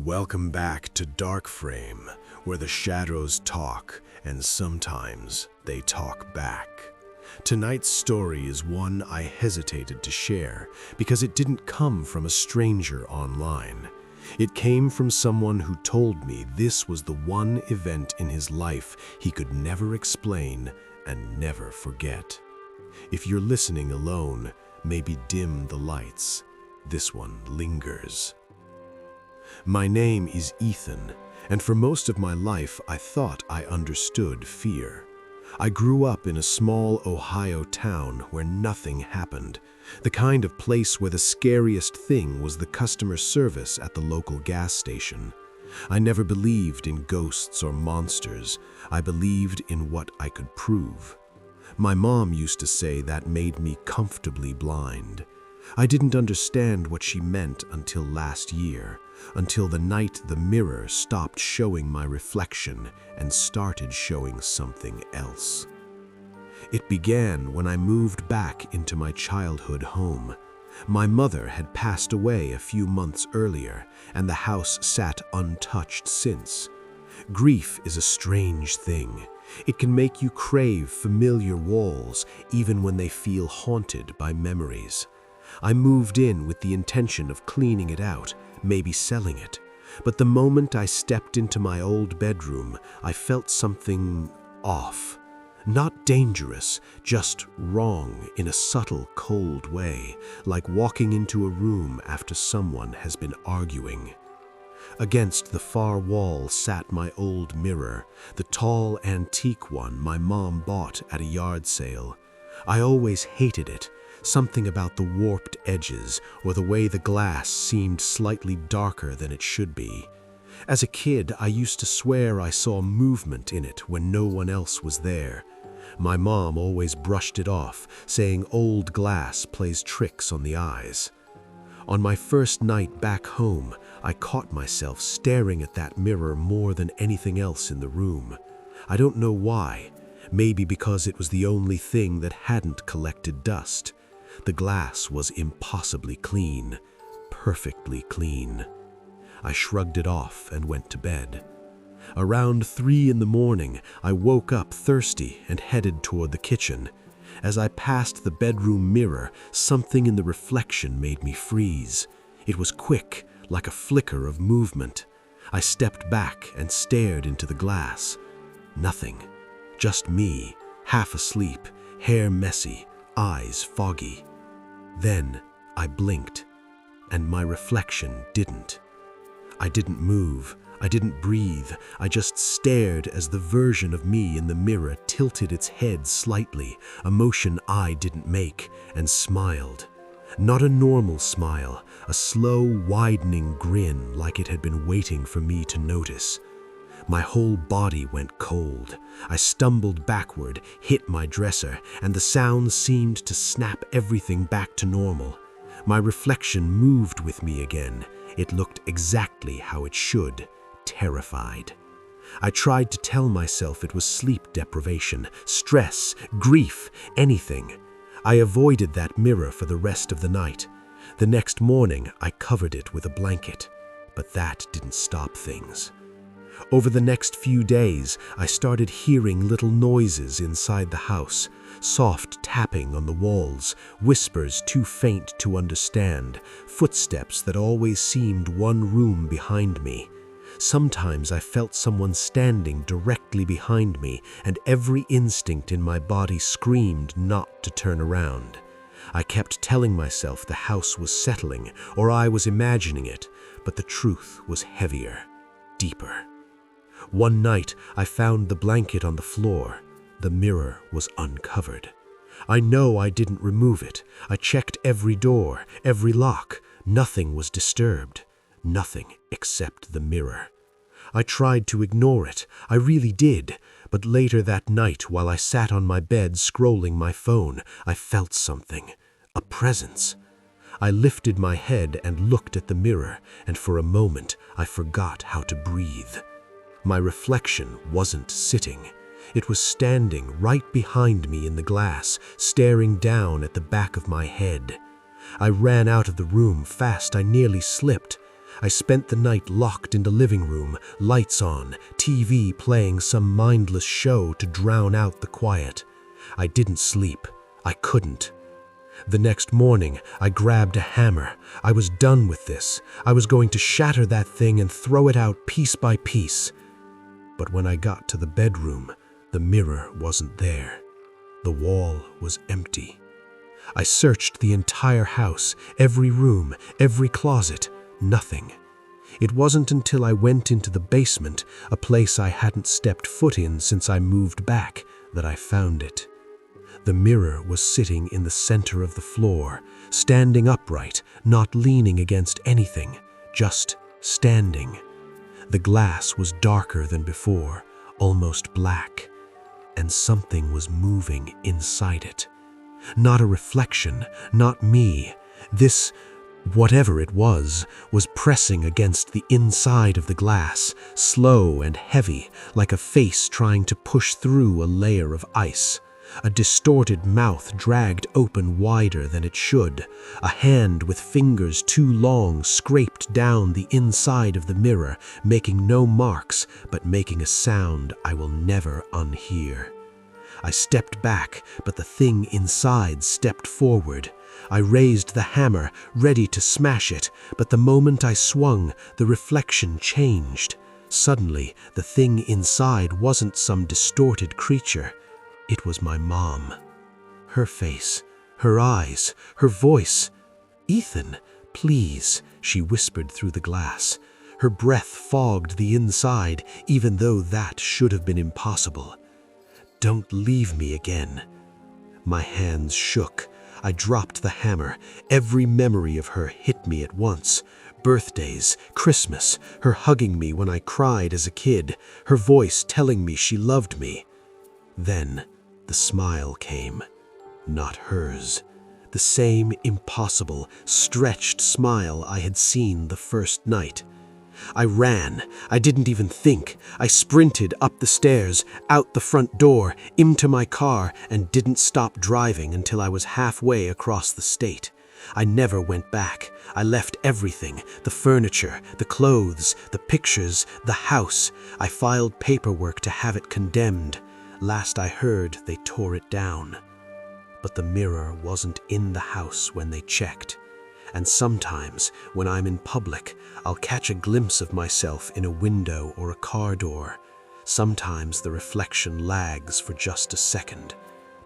Welcome back to DarkFrame, where the shadows talk, and sometimes they talk back. Tonight's story is one I hesitated to share because it didn't come from a stranger online. It came from someone who told me this was the one event in his life he could never explain and never forget. If you're listening alone, maybe dim the lights. This one lingers. My name is Ethan, and for most of my life I thought I understood fear. I grew up in a small Ohio town where nothing happened, the kind of place where the scariest thing was the customer service at the local gas station. I never believed in ghosts or monsters. I believed in what I could prove. My mom used to say that made me comfortably blind. I didn't understand what she meant until last year, until the night the mirror stopped showing my reflection and started showing something else. It began when I moved back into my childhood home. My mother had passed away a few months earlier, and the house sat untouched since. Grief is a strange thing. It can make you crave familiar walls, even when they feel haunted by memories. I moved in with the intention of cleaning it out, maybe selling it. But the moment I stepped into my old bedroom, I felt something off. Not dangerous, just wrong in a subtle, cold way, like walking into a room after someone has been arguing. Against the far wall sat my old mirror, the tall antique one my mom bought at a yard sale. I always hated it. Something about the warped edges or the way the glass seemed slightly darker than it should be. As a kid, I used to swear I saw movement in it when no one else was there. My mom always brushed it off, saying old glass plays tricks on the eyes. On my first night back home, I caught myself staring at that mirror more than anything else in the room. I don't know why. Maybe because it was the only thing that hadn't collected dust. The glass was impossibly clean, perfectly clean. I shrugged it off and went to bed. Around 3 in the morning, I woke up thirsty and headed toward the kitchen. As I passed the bedroom mirror, something in the reflection made me freeze. It was quick, like a flicker of movement. I stepped back and stared into the glass. Nothing. Just me, half asleep, hair messy, eyes foggy. Then I blinked, and my reflection didn't. I didn't move, I didn't breathe, I just stared as the version of me in the mirror tilted its head slightly, a motion I didn't make, and smiled. Not a normal smile, a slow, widening grin like it had been waiting for me to notice. My whole body went cold. I stumbled backward, hit my dresser, and the sound seemed to snap everything back to normal. My reflection moved with me again. It looked exactly how it should, terrified. I tried to tell myself it was sleep deprivation, stress, grief, anything. I avoided that mirror for the rest of the night. The next morning, I covered it with a blanket, but that didn't stop things. Over the next few days, I started hearing little noises inside the house, soft tapping on the walls, whispers too faint to understand, footsteps that always seemed one room behind me. Sometimes I felt someone standing directly behind me, and every instinct in my body screamed not to turn around. I kept telling myself the house was settling, or I was imagining it, but the truth was heavier, deeper. One night, I found the blanket on the floor. The mirror was uncovered. I know I didn't remove it. I checked every door, every lock. Nothing was disturbed. Nothing except the mirror. I tried to ignore it. I really did. But later that night, while I sat on my bed scrolling my phone, I felt something. A presence. I lifted my head and looked at the mirror, and for a moment, I forgot how to breathe. My reflection wasn't sitting. It was standing right behind me in the glass, staring down at the back of my head. I ran out of the room fast. I nearly slipped. I spent the night locked in the living room, lights on, TV playing some mindless show to drown out the quiet. I didn't sleep. I couldn't. The next morning, I grabbed a hammer. I was done with this. I was going to shatter that thing and throw it out piece by piece. But when I got to the bedroom, the mirror wasn't there. The wall was empty. I searched the entire house, every room, every closet. Nothing. It wasn't until I went into the basement, a place I hadn't stepped foot in since I moved back, that I found it. The mirror was sitting in the center of the floor, standing upright, not leaning against anything, just standing. The glass was darker than before, almost black, and something was moving inside it. Not a reflection, not me. This, whatever it was pressing against the inside of the glass, slow and heavy, like a face trying to push through a layer of ice. A distorted mouth dragged open wider than it should. A hand with fingers too long scraped down the inside of the mirror, making no marks, but making a sound I will never unhear. I stepped back, but the thing inside stepped forward. I raised the hammer, ready to smash it, but the moment I swung, the reflection changed. Suddenly, the thing inside wasn't some distorted creature. It was my mom. Her face, her eyes, her voice. "Ethan, please," she whispered through the glass. Her breath fogged the inside, even though that should have been impossible. "Don't leave me again." My hands shook. I dropped the hammer. Every memory of her hit me at once. Birthdays, Christmas, her hugging me when I cried as a kid, her voice telling me she loved me. Then the smile came. Not hers. The same impossible, stretched smile I had seen the first night. I ran. I didn't even think. I sprinted up the stairs, out the front door, into my car, and didn't stop driving until I was halfway across the state. I never went back. I left everything, the furniture, the clothes, the pictures, the house. I filed paperwork to have it condemned. Last I heard, they tore it down. But the mirror wasn't in the house when they checked. And sometimes, when I'm in public, I'll catch a glimpse of myself in a window or a car door. Sometimes the reflection lags for just a second,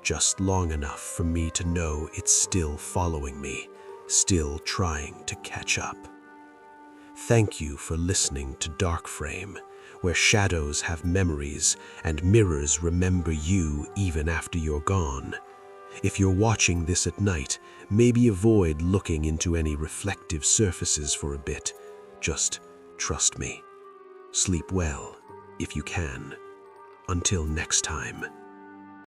just long enough for me to know it's still following me, still trying to catch up. Thank you for listening to DarkFrame, where shadows have memories and mirrors remember you even after you're gone. If you're watching this at night, maybe avoid looking into any reflective surfaces for a bit. Just trust me. Sleep well, if you can. Until next time.